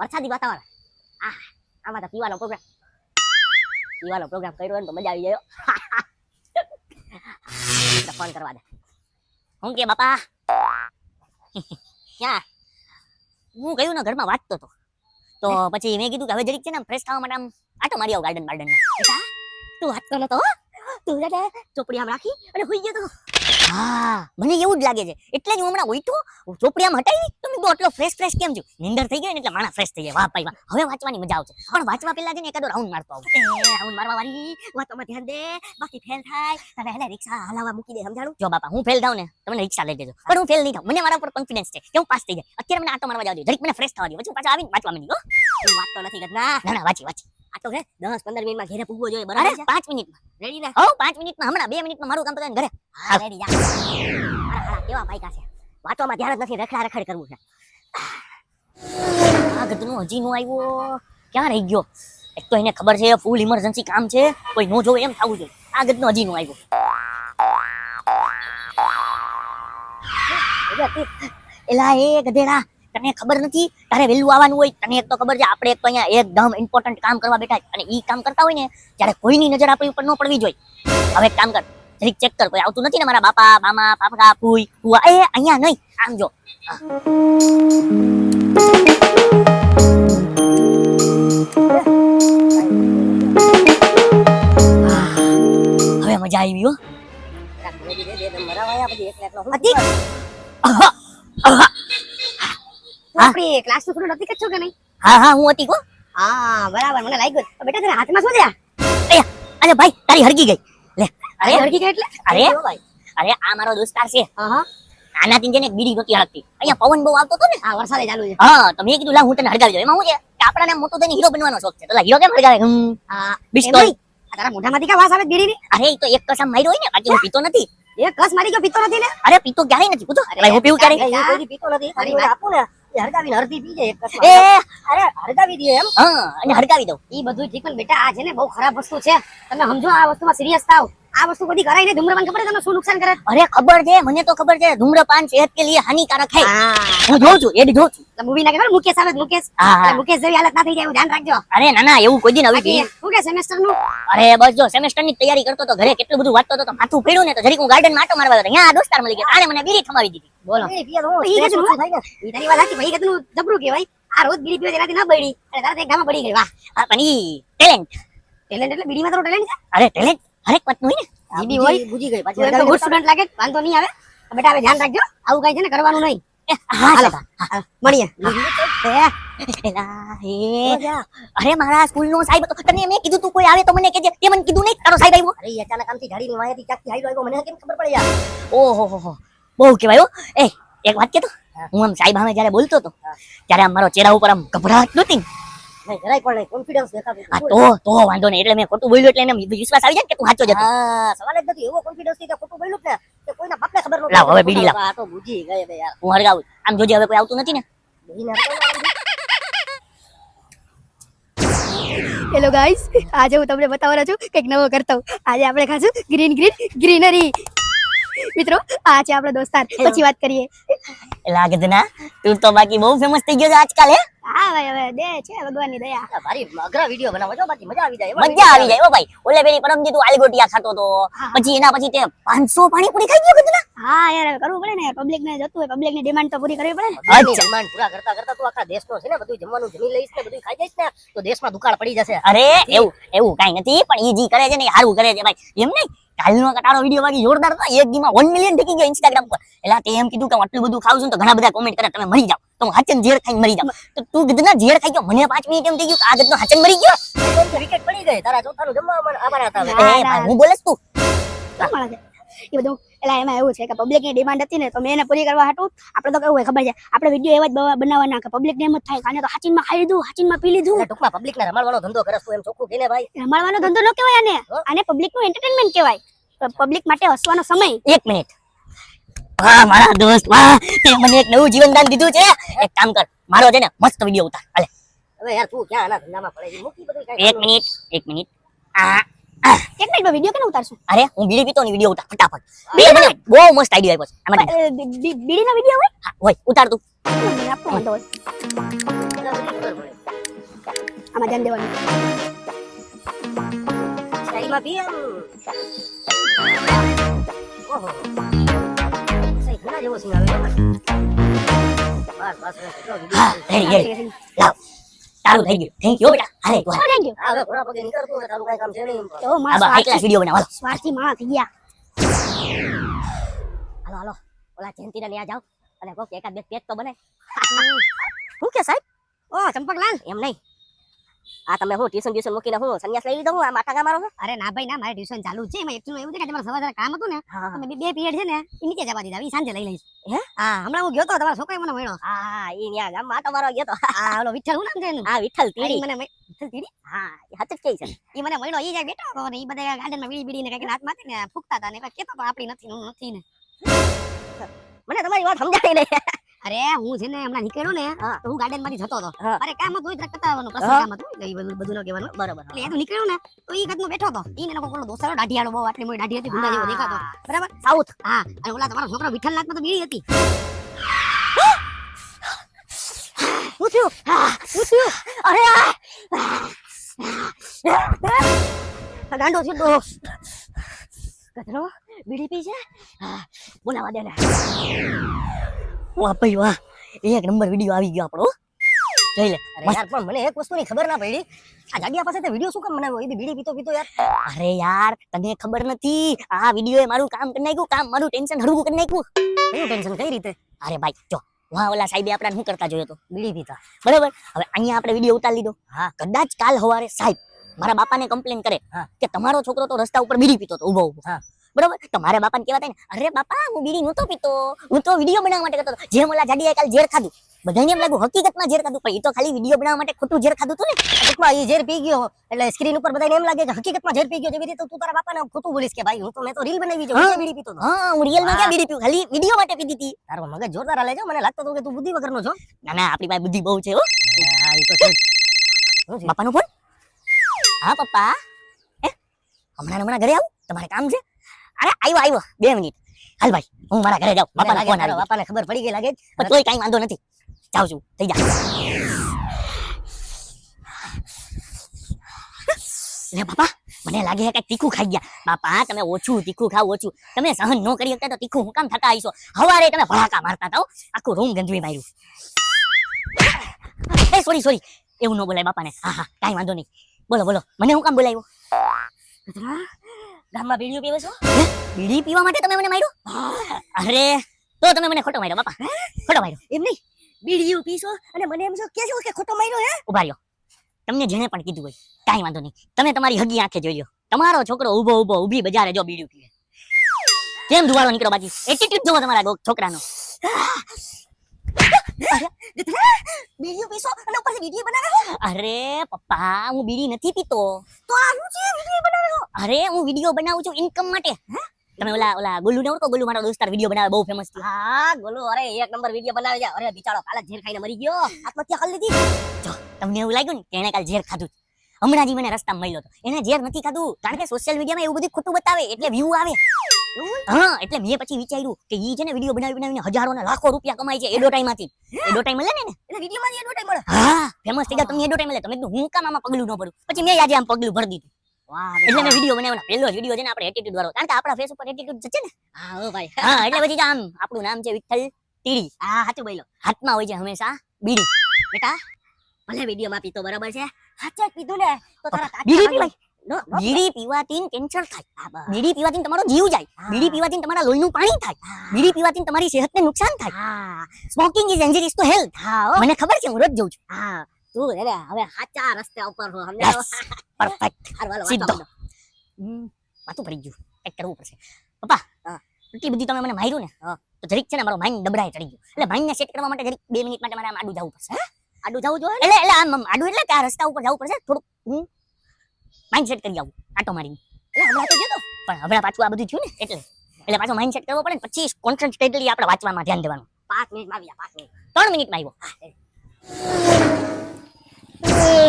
વરસાદી વાતાવરણ. આમાં તો પીવાનો પ્રોગ્રામ કર્યો ને તો મજા આવી જાય. ફોન કરવા દે. હું કે બાપા ક્યાં? હું ગયું ને ઘરમાં વાંચતો હતો તો પછી મેં કીધું કે હવે જરીક છે ને ફ્રેશ થવા માટે આમ આટો મારી આવ ગાર્ડનમાં. તું વાંચતો નતો? તું ચોપડી આમ રાખી અને હુઈ ગયો તો. હા મને એવું જ લાગે છે એટલે જ હું હમણાં ઉઠ્યો ચોપડી આમ હટાવી તો મેં આટલો ફ્રેશ કેમ છું? નીંદર થઈ ગઈ ને એટલે માણા ફ્રેશ થઈ જાય. વાહ ભાઈ વાહ, હવે વાંચવાની મજા આવશે. પણ વાંચવા પહેલા છે ને એકાદો રાઉન્ડ મારતો આવું. રાઉન્ડ મારવા વાળી વાતોમાં ધ્યાન દે, બાકી ફેલ થાય તને એને રિક્ષા હલાવવા મૂકી દે. સમજાણું? જો બાપા હું ફેલ થાઉં ને તમને રિક્ષા લઈ દેજો, પણ હું ફેલ નહીં થાઉં. મને મારા પર કોન્ફિડન્સ છે કે હું પાસ થઈ જાય. અત્યારે મને આટો મારવા જાવ દે, જરીક મને ફ્રેશ થવા દે, પછી પાછા આવીને વાંચવા માંડી. હું વાંચતો નથી ગદના. ના વાંચી આ તો છે 10-15 મિનિટમાં ઘરે પૂગવો જોઈએ. બરાબર છે? 5 મિનિટમાં રેડી ને? હો 5 મિનિટમાં, હમણાં 2 મિનિટમાં મારું કામ પતાવીને ઘરે. હા રેડી જા. હારા કેવા ભાઈ કાશે વાંચવામાં ધ્યાન જ નથી, રખડ કરવું છે. આ ગદનું હજી નો આવ્યો, ક્યાં રહી ગયો? એક તો એને ખબર છે ફૂલ ઇમરજન્સી કામ છે, કોઈ નો જોવે એમ થવું જોઈએ. આ ગદનું હજી નો આવ્યો. એલા એ ગધેડા, તને ખબર નથી તારે વહેલું આવવાનું હોય? તને એક તો ખબર છે આપણે એક તો અહીંયા એકદમ ઇમ્પોર્ટન્ટ કામ કરવા બેઠા છે, અને ઈ કામ કરતા હોય ને ત્યારે કોઈની નજર આપણી ઉપર ન પડવી જોઈએ. હવે એક કામ કર, જરીક ચેક કર કોઈ આવતું નથી ને? મારા બાપા મામા પાપા ફૂઈ ફુવા એ અહીંયા નહીં, આમ જો. હવે મજા આવી હો. આપણી ક્લાસ નું થોડું નથી કચ્છો કે નહીં? હા હું હતી કો. હા બરાબર, મને લાગ્યું. બેટા તારા હાથમાં શું છે? અરે ભાઈ તારી હરગી ગઈ. લે અરે હરકી કે એટલે? અરે આ મારો દોસ્તાર છે. હા આનાથી જેને એક બીડી નહોતી હરકતી. અહીંયા પવન બહુ આવતો હતો ને. હા વરસાદ ચાલુ છે. હા તો મેં કીધું લા હું તને હરગાવી દઉં. એમાં હું છે કે આપણાને મોટો થઈને હીરો બનવાનો શોખ છે. તો લા હીરો કેમ હરગાવે? હા બિસ્તોલ. તારા મોઢામાંથી કા વાસ આવે બીડીની? અરે ઈ તો એક કસમ માર્યો હોય ને, બાકી હું પીતો નથી. એક કસ મારી ગયો, પીતો નથી ને? અરે પીતો ક્યારેય નથી. પૂછો અરે હું પીવું ક્યારે? હું કોઈ પીતો નથી. તારી વાત આપું ને એ હરગાવીને અડધી પી જાય એક કસ. એ અરે હરગાવી દે એમ? હા અને હરગાવી દઉં. ઈ બધું ઠીક પણ બેટા આ છે ને બહુ ખરાબ વસ્તુ છે. તમે સમજો આ વસ્તુમાં સિરિયસ થાવ. આ વસ્તુ કદી કરાય નહીં. ધૂમ્રપાન ખબર છે તમને શું નુકસાન કરે? અરે ખબર છે, મને તો ખબર છે ધૂમ્રપાન સેહત કે લીએ હાનિકારક है. હું જોઉં છું એડ જોઉં છું. મૂવી ના ખબર મુકેશ આવે મુકેશ? હા. મુકેશ જેવી હાલત ના થઈ જાય એવું ધ્યાન રાખજો. અરે ના એવું કોઈ દિન આવી શું કે સેમેસ્ટર નું? અરે બસ જો સેમેસ્ટર ની તૈયારી કરતો તો ઘરે કેટલું બધું વાંચતો હતો તો માથું પડ્યું ને તો જરીક હું ગાર્ડન માં આટો મારવા ગયો. અહીંયા આ દોસ્તાર મળી ગયો, આને મને બીડી થમાવી દીધી. બોલો ઈ તારી વાત સાચી ભાઈ, કેટલું જબરું કહેવાય. આ રોજ બીડી પીવે તેનાથી ના બળી અને તારા એક ગામમાં બળી ગઈ. વાહ આ પણ ઈ ટેલેન્ટ એટલે બીડીમાં તો ટેલેન્ટ છે. અરે ટેલેન્ટ હરેક વાતનું હોય ને. જીબી હોય બુજી ગઈ પાછી. તો ગુડ સ્ટુડન્ટ લાગે, વાંધો નહીં આવે. બેટા હવે ધ્યાન રાખજો, આવું કઈ છે ને કરવાનું નહીં. હા મળીએ. અરે મારા સ્કૂલ નો સાહેબ હતો. તને મેં કીધું તું કોઈ આવે તો મને કહેજે. તે મને કીધું નહીં તારો સાહેબ આવ્યો? અરે અચાનક આમથી ગાડીની વાયાથી ચાકથી હાઈલો આવ્યો, મને કેમ ખબર પડી યાર? ઓહો બહુ કહેવાય હો. એ એક વાત કે તો હું આમ સાહેબ સામે જ્યારે બોલતો હતો ત્યારે આમ મારો ચહેરા ઉપર આમ ગભરાટ નહોતી. નહીં જરાય પણ નહીં, કોન્ફિડન્સ દેખાતું. હા તો વાંધો નહીં. એટલે મેં ખોટું બોલ્યું એટલે એને વિશ્વાસ આવી જાય કે તું સાચો જ હતો. હા સવાલ જ નથી. એવો કોન્ફિડન્સ થી ખોટું બોલ્યું ને કે કોઈના બાપને ખબર નહોતી. લાવ હવે બીડી લાવ. આ તો બુજી ગઈ બે યાર. હું હરગાવું. આમ જોજે હવે કોઈ આવતું નથી ને. હેલો ગાઈસ, આજે હું તમને બતાવવાનો છું કંઈક નવો કરતો. આજે આપણે ખાશું ગ્રીનરી. મિત્રો આ છે આપણો દોસ્તાર. પછી વાત કરીએ. લાગદના તું તો બાકી બહુ ફેમસ થઈ ગયો છે આજકાલ. હે હા ભાઈ હવે દે છે ભગવાનની દયા. ભારી અઘરા વિડિયો બનાવો છો, બાકી મજા આવી જાય. મજા આવી જાય ઓ ભાઈ. ઓલે પેલી પરમજી તું આલગોટિયા ખાતો તો, પછી એના પછી તે 500 પાણીપુરી ખાઈ ગયો ગદના. હા યાર કરવું પડે ને, પબ્લિક ને જતું હોય, પબ્લિક ની ડિમાન્ડ તો પૂરી કરવી પડે ને. ડિમાન્ડ પૂરા કરતા કરતા તું આખા દેશનો છે ને બધું જમવાનું જમી લઈશ ને બધું ખાઈ જઈશ ને તો દેશમાં દુકાળ પડી જશે. અરે એવું કાઈ નથી, પણ ઈ જી કરે છે ને હારું કરે છે ભાઈ. એમ નહીં કાલનો કટાળો વિડિયો બાકી જોરદાર હતો. એક દીમાં 1 મિલિયન ઠકી ગયો ઇન્સ્ટાગ્રામ પર. એલા તે એમ કીધું કે આટલું બધું ખાવ છું તો ઘણા બધા કોમેન્ટ કરે તમે મરી જાવ. તો હું હાચન ઝેર ખાઈને મરી જાવ. તો તું ગદના ઝેર ખાઈ ગયો, મને 5 મિનિટ એમ થઈ ગયું કે આ ગદનો હાચન મરી ગયો. વિકેટ પડી ગઈ તારા ચોથાનું જમવા અમારા હતા. એ ભાઈ હું બોલેસ તું એ બધું. એટલે એમાં એવું છે કે પબ્લિક ની ડિમાન્ડ હતી ને તો મેં એને પૂરી કરવા હાટું આપણે તો કેવું હોય ખબર છે, આપણે વિડીયો એવા જ બનાવવાના કે પબ્લિક ને એમ જ થાય કે આને તો હાચીનમાં ખાઈ લીધું, હાચીનમાં પી લીધું. ટૂંકમાં પબ્લિક ને રમાડવાનો ધંધો કરે તું એમ ચોખ્ખું કહીને ભાઈ. રમાડવાનો ધંધો ન કહેવાય આને પબ્લિક નું એન્ટરટેનમેન્ટ કહેવાય. પબ્લિક માટે હસવાનો સમય. 1 મિનિટ. વાહ મારા દોસ્ત વાહ, તે મને એક નવું જીવનદાન દીધું છે. એક કામ કર, મારો છે ને મસ્ત વિડિયો ઉતાર. હાલે હવે યાર તું ક્યાં આના ધંધામાં પડે છે? મૂકી બધું કાઈ. 1 મિનિટ. 1 મિનિટમાં વિડિયો કેને ઉતારશું? અરે હું બીડી પીતો ની વિડિયો ઉતાર ફટાફટ. બે મિનિટ. બહુ મસ્ત આઈડિયા આપ્યો છે. આમાં બીડીનો વિડિયો હોય? હોય ઉતાર તું. મને આપો વાંધો હોય. આમાં ધ્યાન દેવાનું. ચાઈમાં પી આમ. ઓહો. સહી ઘણા જેવો સીન આવે છે. બસ બસ એટલો video. હા રેડી લાવ તારું થઈ ગયું થેન્ક યુ બેટા હાલે તું હાલ. Thank you. હવે ઘોડા પગે નીકળતું હોય તારું કાંઈ કામ છે નહીં. તો આ મારા બા હાઈ ક્લાસ વિડિયો બનાવો સ્વાર્થી માણસ થઈ ગયા. હાલો હાલો ઓલા જયંતીને ત્યાં જાઓ અને કોક એકાદ બે પેજ તો બનાય. શું કે સાહેબ? ઓ ચંપકલાલ એમ નહીં. આ તમે હું ટ્યુશન મૂકીને હું સંન્યાસ લઈ લીધો હું આ માથા કા મારો છો? અરે ના ભાઈ ના, મારે ટ્યુશન ચાલુ જ છે. એમાં એકચુઅલી એવું છે કે તમારે સવારે કામ હતું ને, હા તો મેં બે પીરિયડ છે ને એ નીચે જવા દીધા. એ સાંજે લઈ લઈશ. હે? હા, હમણાં હું ગયો તો તમારા છોકરાએ મને મળ્યો. હા ઈ ન્યા ગામમાં આટો મારવા ગયો તો. હા, ઓલો વિઠ્ઠલ હું નામ છે એનું? હા વિઠ્ઠલ ઈ તીડી. મને વિઠ્ઠલ તીડી? હા એ હાથ જ કે છે. ઈ મને મળ્યો. ઈ જાય બેઠો હતો અને ઈ બધા ગાર્ડનમાં વીડી બીડીને કંઈક હાથમાં હતી ને ફૂંકતા હતા ને એમાં કહેતો હતો આપણી નથી ને હું નથી ને. મને તમારી વાત સમજાય નહીં. અરે હું છે ને હમણાં નીકળ્યો ને હા. તો હું ગાર્ડન માંથી જતો હતો. હા. અરે કામ હતું એટલે કરતા આવવાનું, પ્રસંગ હા. કામ હતું એટલે ઈ બધું ન કહેવાનું. બરોબર. એટલે એ તો નીકળ્યો ને તો ઈ ઘરનો બેઠો હતો. ઈ ને એનો કોકનો દોસ્તારો દાઢિયાળો બહુ આટલી મોટી દાઢી હતી, ગુંડા જેવો દેખાતો. બરાબર? સાઉથ. હા, અને ઓલા તમારો છોકરો વિઠ્ઠલ નાથમાં તો બીડી હતી. શું થયું? શું થયું? અરે આ ગાંડો છે તો કચરો બીડી પી છે. હા બોલાવા દે ને. વાહ ભાઈ વાહ એક નંબર વિડિયો આવી ગયો આપણો જોઈ લે અરે યાર પણ મને એક વસ્તુની ખબર ના પડી. આ જાડિયા પાસે વિડિયો શું કામ બનાવ્યો? એ બી બીડી પીતો યાર. અરે યાર તને ખબર નથી આ વિડિયોએ મારું કામ કરી નાખ્યું કામ મારું ટેન્શન હળવું કરી નાખ્યું કયું ટેન્શન કઈ રીતે? અરે ભાઈ જો વાહ ઓલા સાહેબે આપણા શું કરતા જોયો તો બીડી પીતા. બરાબર હવે અહીંયા આપણે વિડિયો ઉતારી લીધો હા. કદાચ કાલ સવારે સાહેબ મારા બાપાને કમ્પ્લેન કરે હા. કે તમારો છોકરો તો રસ્તા ઉપર બીડી પીતો તો ઊભો ઊભો હા. બરાબર તો મારા બાપાને કહેવા થાય ને અરે બાપા હું બીડી નહોતો પીતો હું તો વિડિયો બનાવવા માટે કરતો હતો જેમ ઓલા જાડિયાએ કાલ ઝેર ખાધું બધાને એમ લાગ્યું હકીકતમાં ઝેર ખાધું પણ એ તો ખાલી વિડિયો બનાવવા માટે ખોટું ઝેર ખાધું હતું ને હકીકતમાં ઈ ઝેર પી ગયો એટલે સ્ક્રીન ઉપર બધાને એમ લાગે કે હકીકતમાં ઝેર પી ગયો. જેવી રીતે તું તારા બાપાને ખોટું બોલીશ કે ભાઈ હું તો મેં તો રીલ બનાવી છે, હું તો બીડી પીતો હતો. હા હું રિયલમાં ક્યાં બીડી પીવું ખાલી વિડિયો માટે પીધી હતી તારો મગજ જોરદાર હાલે છે. મને લાગતો હતો કે તું બુદ્ધિ વગરનો છો. ના ના આપણી પાસે બુદ્ધિ બહુ છે હો હા ઈ તો છે. શું છે? બાપાનો ફોન હા પપ્પા હમણાં ઘરે આવું તમારે કામ છે અરે આવ્યો 2 મિનિટ હાલ ભાઈ હું મારા ઘરે જાઉં મને બાપાનો લાગે ફોન તારા આવી ગયો. બાપાને ખબર પડી ગઈ લાગે છે. પણ તોય કાંઈ વાંધો નથી જાઉં છું થઈ જા લે બાપા મને લાગે છે કઈ તીખું ખાઈ ગયા બાપા તમે ઓછું તીખું ખાવ ઓછું તમે સહન ન કરી શકતા તો તીખું હું કામ થતા આવીશો હવારે તમે ભડાકા મારતા હતા હો. આખું રૂમ ગંજવી માર્યું એ સોરી એવું ન બોલાય બાપાને હા હા કાંઈ વાંધો નહીં બોલો મને હું કામ બોલાવ્યો ગામમાં બીડીઓ પીવે છો? બીડી પીવા માટે તમે મને માર્યો અરે તો તમે મને ખોટો માર્યો બાપા ખોટો માર્યો એમ નહીં બીડીઓ પીશો અને મને એમ છો કે છો કે ખોટો માર્યો હે? ઉભા રહ્યો તમને જેને પણ કીધું હોય કાંઈ વાંધો નહીં તમે તમારી હગી આંખે જોઈ લો તમારો છોકરો ઊભી બજારે જો બીડી પીવે કેમ ધુવાળો નીકળો બાકી એટીટ્યુડ જોવો તમારા છોકરાનો બીડીઓ પીશો અને ઉપરથી વિડીયો બનાવે છો? અરે પપ્પા હું બીડી નથી પીતો તો આ શું છે વિડીયો બનાવે છો? અરે હું વિડીયો બનાવું છું ઇન્કમ માટે તમે ઓલા ગોલુ ને ઓળખો ગોલુ મારો દોસ્તાર વિડીયો બનાવે બહુ ફેમસ થયો હા ગોલો અરે એક નંબર વિડીયો બનાવે છે. અરે બિચારો કાલે ઝેર ખાઈને મરી ગયો. આત્મહત્યા કરી લીધી. જો તમને એવું લાગ્યું ને કે એને કાલ ઝેર ખાધું હમણાં જ મને રસ્તામાં મળ્યો હતો એને ઝેર નથી ખાધું કારણ કે સોશિયલ મીડિયામાં એવું બધું ખોટું બતાવે એટલે વ્યૂ આવે હા એટલે મેં પછી વિચાર્યું કે ઈ છે ને વિડીયો બનાવીને હજારો ને લાખો રૂપિયા કમાય છે એડવર્ટાઈઝમાંથી એડવર્ટાઈઝ મળે ને એટલે વિડીયોમાં એડવર્ટાઈઝ મળે. હા ફેમસ થઈ ગયા તમને એડવર્ટાઈઝ મળે તમે કીધું હું કામ આમાં પગલું ન ભરું પછી મેં આજે આમ પગલું ભરી દીધું વાહ એટલે મેં વિડીયો બનાવ્યો પહેલો જ વિડીયો છે ને આપણે એટીટ્યુડ વાળો કારણ કે આપણા ફેસ ઉપર એટીટ્યુડ છે ને હા ઓ ભાઈ હા એટલે પછી આમ આપણું નામ છે વિઠ્ઠલ તીડી હા સાચું બોલ્યો હાથમાં હોય છે હંમેશા બીડી બેટા ભલે વિડીયોમાં પીતો બરાબર છે સાચે જ પીધું ને તો તારા બીડી કાચા પીવાય બીડી પીવાથી કેન્સર થાય બીડી પીવાથી તમારો જીવ જાય બીડી પીવાથી તમારા લોહીનું પાણી થાય બીડી પીવાથી તમારી સેહતને નુકસાન થાય હા smoking is injurious to health હા ઓ. મને ખબર છે હું રોજ જઉં છું હા તું રે હવે સાચા રસ્તે ઉપર છો સમજાયો? પરફેક્ટ હારું, હાલો, સીધો વાંચો, વાંચો. માથું પડી ગયું કંઈક કરવું પડશે પપ્પા હા. એટલી બધી તમે મને માર્યું ને તો જરીક છે ને મારો માઇન્ડ ડબરાઈ ચડી ગયો એટલે માઇન્ડને સેટ કરવા માટે જરીક 2 મિનિટ માટે મારે આમ આડું જવું પડશે આડું જવું જોઈએ એટલે આમ આડું એટલે કે આ રસ્તા ઉપર જવું પડશે થોડુંક હું માઇન્ડ સેટ કરી આવું આટો મારીને એટલે હમણાં તો જતો પણ હમણાં પાછું આ બધું થયું ને એટલે પાછો માઇન્ડ સેટ કરવો પડે ને પછી કોન્સન્ટ્રેટલી આપણે વાંચવામાં ધ્યાન દેવાનું 5 મિનિટમાં આવી જા 5 મિનિટ 3 મિનિટમાં આવ્યો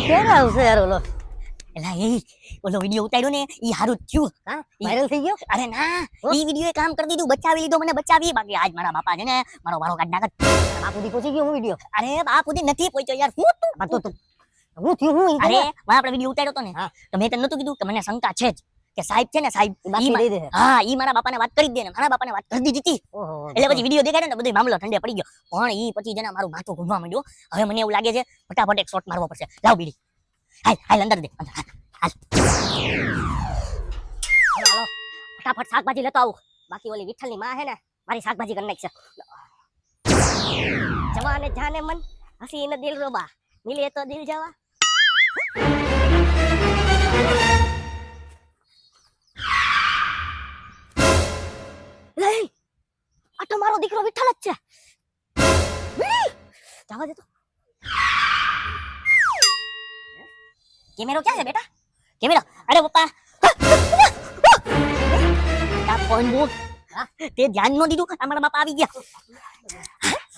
ક્યારે આવશે યાર ઓલો એલા એ ઓલો વિડિયો ઉતાર્યો ને ઈ હારું જ થયું હા વાયરલ થઈ ગયો અરે ના ઈ વિડિયોએ કામ કરી દીધું બચાવી લીધો મને બચાવી બાકી આજ મારા બાપા છે ને મારો વારો કાઢ નાખત બાપુ દી પહોંચી ગયો હું વિડીયો અરે બાપ સુધી નથી પહોંચ્યો યાર હું તું તો હું થયું હું અરે માં આપણે વિડીયો ઉતાર્યો તો ને હા. તો મેં તને નતું કીધું કે મને શંકા છે જ કે સાહેબ છે ને સાહેબ બાકી ઈ દઈ દે હા ઈ મારા બાપાને વાત કરી જ દે ને મારા બાપાને વાત કરી દીધી હતી ઓહો એટલે પછી વિડીયો દેખાડે ને બધો મામલો ઠંડે પડી ગયો પણ ઈ પછી જેના મારું માથું ઘૂમવા માંડ્યું હવે મને એવું લાગે છે ફટાફટ એક શોટ મારવો પડશે લાવ બીડી હાલ હાલ અંદર દે અંદર, હાલ. હાલો હાલો ફટાફટ શાકભાજી લેતો આવું બાકી ઓલી વિઠ્ઠલની માં હે ને મારી શાકભાજી કરી નાખશે જવાને જાને મન હસીને દિલ રોબા મિલે તો દિલ જવા લે આ તો મારો દીકરો વિઠ્ઠલ જ છે જવા દે તો કેમેરો ક્યાં છે બેટા કેમેરા અરે પપ્પા આ ફોન બો તે ધ્યાન ન દીધું અમારા બાપા આવી ગયા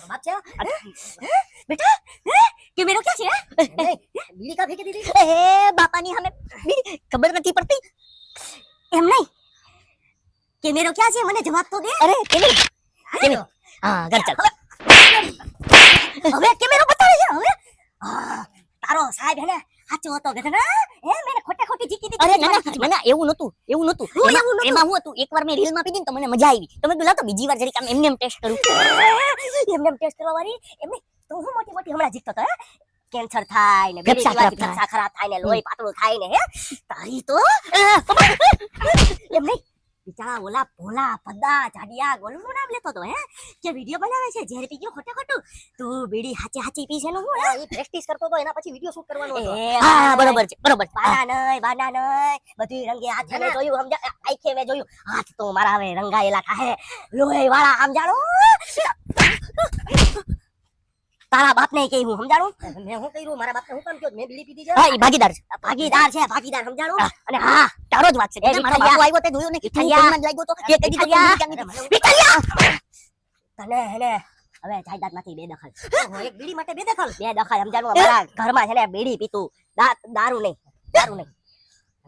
બાપ છે બેટા કેમેરો ક્યાં છે બીડી કા ફેંકી દીધી એ બાપાની સામે બીડી ખબર નથી પડતી એમ નહીં કેમેરો ક્યાં છે મને જવાબ તો દે અરે કેમેરા હા ઘર ચાલ હવે કેમેરો બતાવે છે હવે તારો સાહેબ હે ને સાચો હતો ગધેડા મેને ખોટે ખોટી જીતી દીધી અરે ના ના એવું નતું એમાં હું હતું એકવાર મેં રીલમાં પીધી ને તો મને મજા આવી તો મેં કીધું તો બીજી વાર જરીક આમ એમને એમ ટેસ્ટ કરું એમને ટેસ્ટ કરવા વાળી એમને તો હું મોટી મોટી હમણાં જીતતો હતો હે કેન્સર થાય ને ફેફસા ખરાબ થાય. ફેફસા ખરાબ થાય ને લોહી પાતળું થાય ને હે તારી તો એમ નહીં બિચારા ઓલા ભોલા પદા જાડિયા ગોલુનું નામ લેતો તો હે કે વિડિયો બનાવે છે ઝેર પી ગયો ખોટે ખોટું તું બીડી હાચી હાચી પી છે ને હું એ પ્રેક્ટિસ કરતો તો એના પછી વિડિયો શૂટ કરવાનો હતો હા બરોબર છે બરોબર છે. બાના નહીં બધી રંગે હાથે મેં જોયું સમજા આંખે મેં જોયું હાથ તો મારા હવે રંગાયેલા થાહે લોહી વાળા સમજાણો તારા બાપને કે હું સમજાણું મેં હું કર્યું મારા બાપને હું કામ કહ્યું મેં બીડી પીધી છે હા ઈ ભાગીદાર છે ભાગીદાર સમજાણું અને હા તારો જ વાત છે એ મારો બાપુ આવ્યો તે જોયું ને તું વિઠ્ઠલિયા. ફોનમાં જ લાગ્યો તો એ કહી દીધું કે વિઠ્ઠલિયા. બીડી ક્યાં નીકળી? તને હેને હવે જાયદાદમાંથી બેદખલ એક બીડી માટે બેદખલ સમજાણું અમારા ઘરમાં છે ને બીડી પીતું દારૂ નહીં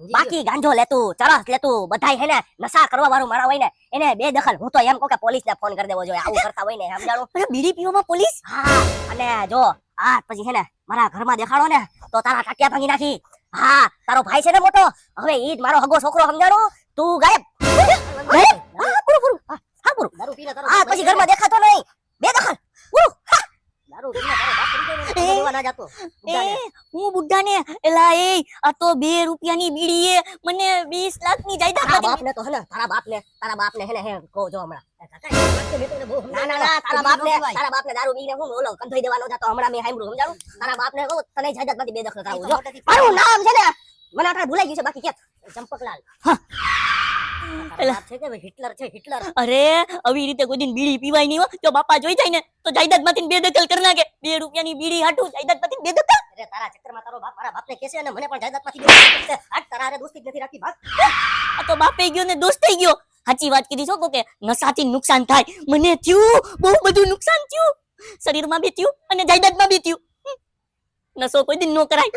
બાકી ગાંજો લેતું ચરસ લેતું બધાય હે ને નશા કરવા વાળું મારા હોય ને એને બેદખલ હું તો એમ કહું કે પોલીસને ફોન કરી દેવો જોઈએ આવું કરતા હોય ને સમજાણું અરે બીડી પીવામાં પોલીસ હા અને જો આ પછી છે ને મારા ઘરમાં દેખાડો ને તો તારા ટાટિયા ભાંગી નાખી હા તારો ભાઈ છે ને મોટો હવે ઈ જ મારો હગો છોકરો સમજાણો તું ગાયબ હા પૂરું દારૂ પીને તારો હા પછી ઘરમાં દેખાતો નહીં બેદખલ પૂરું દારૂ પીને તારો બાપ કરી દે ને બોલવા ના જાતો એ હું બુઢાને એલા એ આ તો 2 રૂપિયાની બીડી એ મને 20 લાખની જાયદાદ તારા આપી. બાપને તો હે ને તારા બાપને હે ને હે કહો જો હમણાં ના તારા બાપને દારૂ પીને હું ઓલો કંધોઈ દેવાનો જતો હમણાં મેં સાંભળ્યું સમજાણું તારા બાપને કહું તને જાયદાદમાંથી બેદખલ કરાવું જો મારું નામ છે ને મને આટલા ભૂલાઈ ગયું છે બાકી ક્યાં ચંપકલાલ એલા. છે કે હિટલર છે હિટલર અરે આવી રીતે કોઈ દિન બીડી પીવાય નહીં હો જો બાપા જોઈ જાય ને તો જાયદાદમાંથી બેદખલ કરી નાખે 2 રૂપિયાની બીડી હાટું જાયદાદમાંથી બેદખલ અરે તારા ચક્કરમાં તારો બાપ મારા બાપને કહેશે અને મને પણ જાયદાદમાંથી બેદખલ કરશે હાટ તારા હારે દોસ્તી જ નથી રાખી ભાગ આ તો બાપે ગયો ને દોસ્ત થઈ ગયો સાચી વાત કીધી છો કે નશાથી નુકસાન થાય મને થયું બહુ બધું નુકસાન થયું શરીરમાં બી થયું અને જાયદાદમાં બી થયું નશો કોઈ દિન ન કરાય